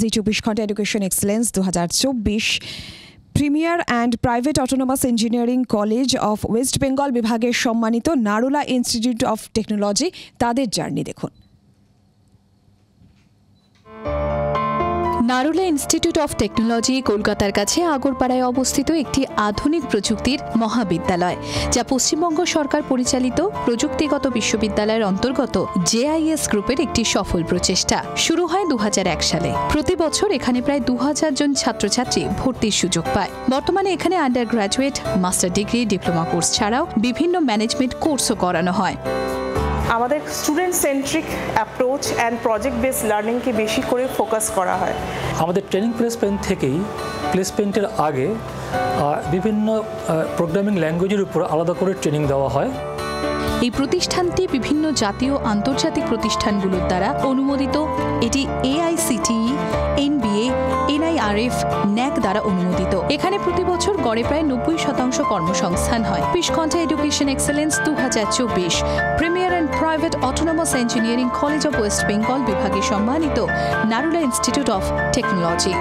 জি 24 ঘন্টা education excellence 2024 premier and private autonomous engineering college of West Bengal বিভাগের সম্মানিত Narula institute of technology তাদের journey দেখুন। নারুলা ইনস্টিটিউট অফ টেকনোলজি কলকাতার কাছে আগরপাড়ায় অবস্থিত একটি আধুনিক প্রযুক্তির মহাবিদ্যালয়, যা পশ্চিমবঙ্গ সরকার পরিচালিত প্রযুক্তিগত বিশ্ববিদ্যালয়ের অন্তর্গত জেআইএস গ্রুপের একটি সফল প্রচেষ্টা। শুরু হয় 2001 সালে। প্রতি বছর এখানে প্রায় 2000 জন ছাত্রছাত্রী ভর্তির সুযোগ পায়। বর্তমানে এখানে undergraduate, master degree, diploma course ছাড়াও বিভিন্ন ম্যানেজমেন্ট কোর্সও করানো হয়। আমাদের student centric approach and project based লার্নিংকে বেশি করে ফোকাস করা হয়। আমাদের ট্রেনিং প্লেসমেন্ট থেকেই প্লেসমেন্টের আগে বিভিন্ন প্রোগ্রামিং ল্যাঙ্গুয়েজের উপর আলাদা করে ট্রেনিং দেওয়া হয়। এই প্রতিষ্ঠানটি বিভিন্ন জাতীয় আন্তর্জাতিক প্রতিষ্ঠানগুলোর দ্বারা অনুমোদিত। এটি AICTE, NBA, NIRF, NAC দ্বারা অনুমোদিত। এখানে প্রতি বছর গড়ে প্রায় 90% কর্মসংস্থান হয়। 24 ঘন্টা education excellence 2024 premier and private autonomous engineering college of West Bengal বিভাগে সম্মানিত নারুলা ইনস্টিটিউট অফ টেকনোলজি।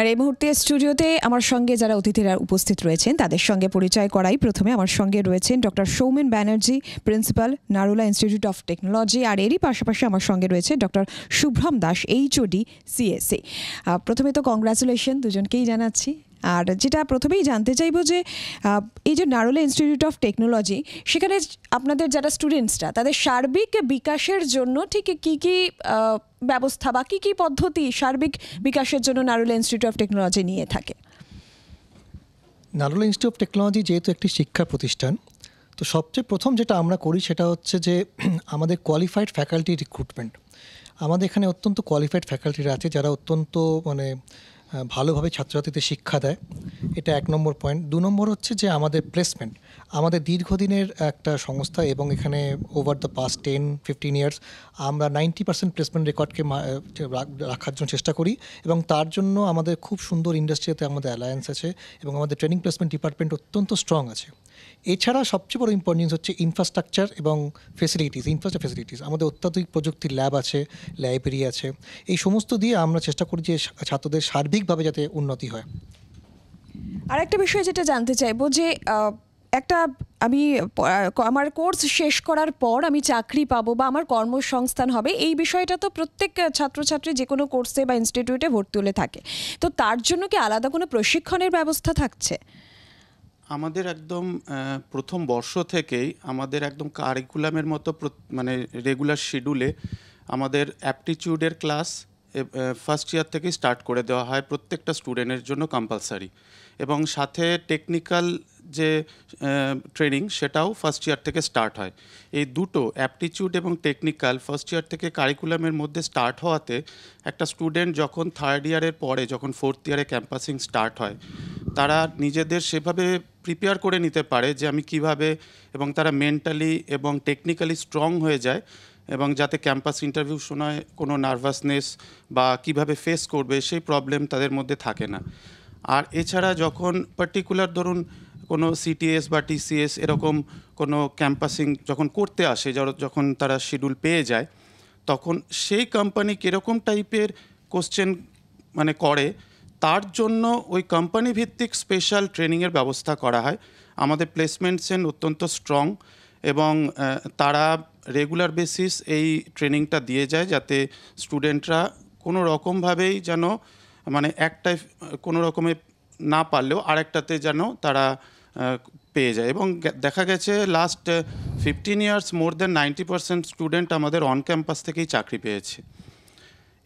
আর এই মুহূর্তে স্টুডিওতে আমার সঙ্গে যারা অতিথিরা উপস্থিত রয়েছেন তাদের সঙ্গে পরিচয় করাই। প্রথমে আমার সঙ্গে রয়েছেন doctor Soumen Banerjee, principal, Narula institute of technology. আর এরই পাশাপাশি আমার সঙ্গে রয়েছে doctor Shubhram Das, HOD, CSE। প্রথমে তো কংগ্রাচুলেশন দুজনকেই জানাচ্ছি। আর যেটা প্রথমেই জানতে চাইবো যে এই যে নারুলা ইনস্টিটিউট অফ টেকনোলজি, সেখানে আপনাদের যারা স্টুডেন্টসরা তাদের সার্বিক বিকাশের জন্য ঠিক কী কী ব্যবস্থা বা কী কী পদ্ধতি সার্বিক বিকাশের জন্য নারুলা ইনস্টিটিউট অফ টেকনোলজি নিয়ে থাকে? নারুলা ইনস্টিটিউট অফ টেকনোলজি যেহেতু একটি শিক্ষা প্রতিষ্ঠান, তো সবচেয়ে প্রথম যেটা আমরা করি সেটা হচ্ছে যে আমাদের কোয়ালিফাইড ফ্যাকাল্টি রিক্রুটমেন্ট। আমাদের এখানে অত্যন্ত কোয়ালিফাইড ফ্যাকাল্টিরা আছে যারা অত্যন্ত ভালোভাবে ছাত্রছাত্রীদের শিক্ষা দেয়। এটা 1 নম্বর পয়েন্ট। 2 নম্বর হচ্ছে যে আমাদের প্লেসমেন্ট। আমাদের দীর্ঘদিনের একটা সংস্থা এবং এখানে ওভার দ্য পাস্ট 10-15 ইয়ার্স আমরা 90% প্লেসমেন্ট রেকর্ডকে রাখার জন্য চেষ্টা করি, এবং তার জন্য আমাদের খুব সুন্দর ইন্ডাস্ট্রিতে আমাদের অ্যালায়েন্স আছে এবং আমাদের ট্রেনিং প্লেসমেন্ট ডিপার্টমেন্ট অত্যন্ত স্ট্রং আছে। এছাড়া সবচেয়ে বড় ইম্পর্টেন্স হচ্ছে ইনফ্রাস্ট্রাকচার এবং ফেসিলিটিস। আমাদের অত্যাধুনিক প্রযুক্তির ল্যাব আছে, লাইব্রেরি আছে। এই সমস্ত দিয়ে আমরা চেষ্টা করি যে ছাত্রদের সার্বিকভাবে যাতে উন্নতি হয়। আর একটা বিষয় যেটা জানতে চাইবো যে আমার কোর্স শেষ করার পর আমি চাকরি পাবো বা আমার কর্মসংস্থান হবে, এই বিষয়টা তো প্রত্যেক ছাত্রছাত্রী যে কোনো কোর্সে বা ইনস্টিটিউটে ভর্তি হলে থাকে। তো তার জন্য কি আলাদা কোনো প্রশিক্ষণের ব্যবস্থা থাকছে? আমাদের একদম প্রথম বর্ষ থেকেই আমাদের একদম কারিকুলামের মতো রেগুলার শিডিউলে আমাদের অ্যাপটিটিউডের ক্লাস ফার্স্ট ইয়ার থেকে স্টার্ট করে দেওয়া হয় প্রত্যেকটা স্টুডেন্টের জন্য কম্পালসারি, এবং সাথে টেকনিক্যাল যে ট্রেনিং সেটাও ফার্স্ট ইয়ার থেকে স্টার্ট হয়। এই দুটো অ্যাপটিটিউড এবং টেকনিক্যাল ফার্স্ট ইয়ার থেকে কারিকুলামের মধ্যে স্টার্ট হওয়াতে একটা স্টুডেন্ট যখন থার্ড ইয়ারের পরে যখন ফোর্থ ইয়ারে ক্যাম্পাসিং স্টার্ট হয়, তারা নিজেদের সেভাবে প্রিপেয়ার করে নিতে পারে যে আমি কিভাবে, এবং তারা মেন্টালি এবং টেকনিক্যালি স্ট্রং হয়ে যায়, এবং যাতে ক্যাম্পাস ইন্টারভিউ সময় কোনো নার্ভাসনেস বা কিভাবে ফেস করবে সেই প্রবলেম তাদের মধ্যে থাকে না। আর এছাড়া যখন পার্টিকুলার ধরুন কোনো CTS বা TCS এরকম কোনো ক্যাম্পাসিং যখন করতে আসে, যখন তারা শিডিউল পেয়ে যায়, তখন সেই কোম্পানি কীরকম টাইপের কোশ্চেন করে তার জন্য ওই কোম্পানি ভিত্তিক স্পেশাল ট্রেনিংয়ের ব্যবস্থা করা হয়। আমাদের প্লেসমেন্ট সেন অত্যন্ত স্ট্রং, এবং তারা রেগুলার বেসিস এই ট্রেনিংটা দিয়ে যায় যাতে স্টুডেন্টরা কোনো রকমভাবেই যেন একটাই কোনো রকমে না পারলেও আরেকটাতে যেন তারা পেয়ে যায়। এবং দেখা গেছে last 15 years more than 90% student আমাদের অন ক্যাম্পাস থেকেই চাকরি পেয়েছে।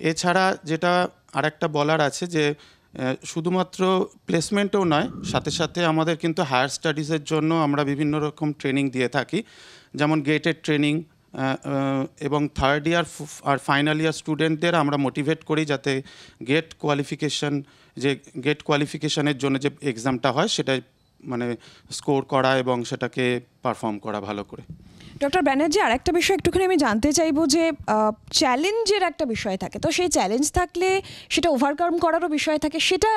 এছাড়া যেটা আরেকটা বলার আছে যে শুধুমাত্র প্লেসমেন্টও নয়, সাথে সাথে আমাদের কিন্তু হায়ার স্টাডিজের জন্য আমরা বিভিন্ন রকম ট্রেনিং দিয়ে থাকি, যেমন গেটেড ট্রেনিং, এবং থার্ড ইয়ার আর ফাইনাল ইয়ার স্টুডেন্টদের আমরা মোটিভেট করি যাতে গেট কোয়ালিফিকেশনের জন্য যে এক্সামটা হয় সেটা স্কোর করা এবং সেটাকে পারফর্ম করা ভালো করে। ডক্টর ব্যানার্জি, আর একটা বিষয় একটুখানি আমি জানতে চাইবো যে চ্যালেঞ্জের একটা বিষয় থাকে, তো সেই চ্যালেঞ্জ থাকলে সেটা ওভারকাম করারও বিষয় থাকে, সেটা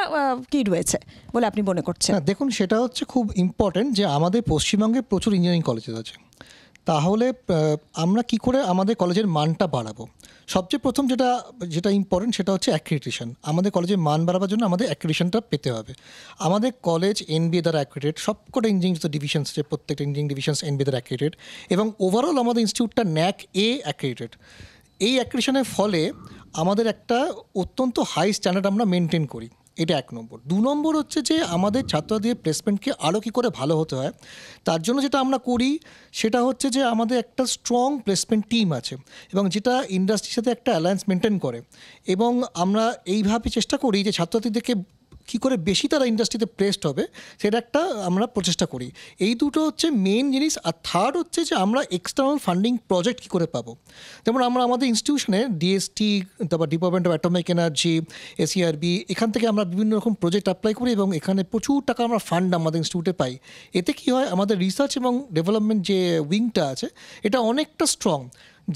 কি রয়েছে বলে আপনি মনে করছেন? না, দেখুন, সেটা হচ্ছে খুব ইম্পর্টেন্ট যে আমাদের পশ্চিমবঙ্গে প্রচুর ইঞ্জিনিয়ারিং কলেজেস আছে। তাহলে আমরা কি করে আমাদের কলেজের মানটা বাড়াবো? সবচেয়ে প্রথম যেটা ইম্পর্টেন্ট সেটা হচ্ছে অ্যাক্রিডিটেশন। আমাদের কলেজের মান বাড়াবার জন্য আমাদের অ্যাক্রিডিটেশনটা পেতে হবে। আমাদের কলেজ NBA দ্বারা অ্যাক্রিডিটেড, সবকটা ইঞ্জিনিয়ারিং ডিভিশনস আছে, প্রত্যেকটা ইঞ্জিনিয়ারিং ডিভিশনস NBA দ্বারা অ্যাক্রিডিটেড, এবং ওভারঅল আমাদের ইনস্টিটিউটটা NAC A অ্যাক্রিডিটেড। এই অ্যাক্রিডিটেশনের ফলে আমাদের একটা অত্যন্ত হাই স্ট্যান্ডার্ড আমরা মেনটেন করি। এটা 1 নম্বর। 2 নম্বর হচ্ছে যে আমাদের ছাত্রদের প্লেসমেন্টকে আরও কী করে ভালো হতে হয়, তার জন্য যেটা আমরা করি সেটা হচ্ছে যে আমাদের একটা স্ট্রং প্লেসমেন্ট টিম আছে, এবং যেটা ইন্ডাস্ট্রির সাথে একটা অ্যালায়েন্স মেনটেন করে, এবং আমরা এইভাবে চেষ্টা করি যে ছাত্রছাত্রীদেরকে কী করে বেশি তারা ইন্ডাস্ট্রিতে প্লেসড হবে সেটা একটা আমরা প্রচেষ্টা করি। এই দুটো হচ্ছে মেন জিনিস। আর থার্ড হচ্ছে যে আমরা এক্সটার্নাল ফান্ডিং প্রজেক্ট কী করে পাবো। যেমন আমরা আমাদের ইনস্টিটিউশনে DST, তারপর department of atomic energy, SERB, এখান থেকে আমরা বিভিন্ন রকম প্রজেক্ট অ্যাপ্লাই করি, এবং এখানে প্রচুর টাকা আমরা ফান্ড আমাদের ইনস্টিটিউটে পাই। এতে কী হয়, আমাদের রিসার্চ এবং ডেভেলপমেন্ট যে উইংটা আছে এটা অনেকটা স্ট্রং,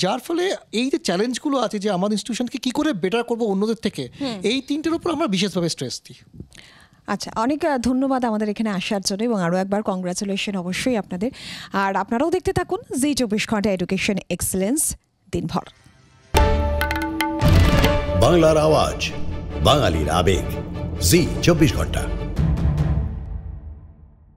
যার ফলে এই যে চ্যালেঞ্জগুলো আছে যে আমাদের ইনস্টিটিউশনকে কী করে বেটার করবো অন্যদের থেকে, এই তিনটের উপর আমরা বিশেষভাবে স্ট্রেস দিই। আচ্ছা, অনেক ধন্যবাদ আমাদের এখানে আসার জন্য, এবং আরও একবার কংগ্রাচুলেশন অবশ্যই আপনাদের। আর আপনারাও দেখতে থাকুন জি 24 ঘন্টা এডুকেশন এক্সেলেন্স দিনভর। বাংলার আওয়াজ, বাঙালির আবেগ, জি 24 ঘন্টা।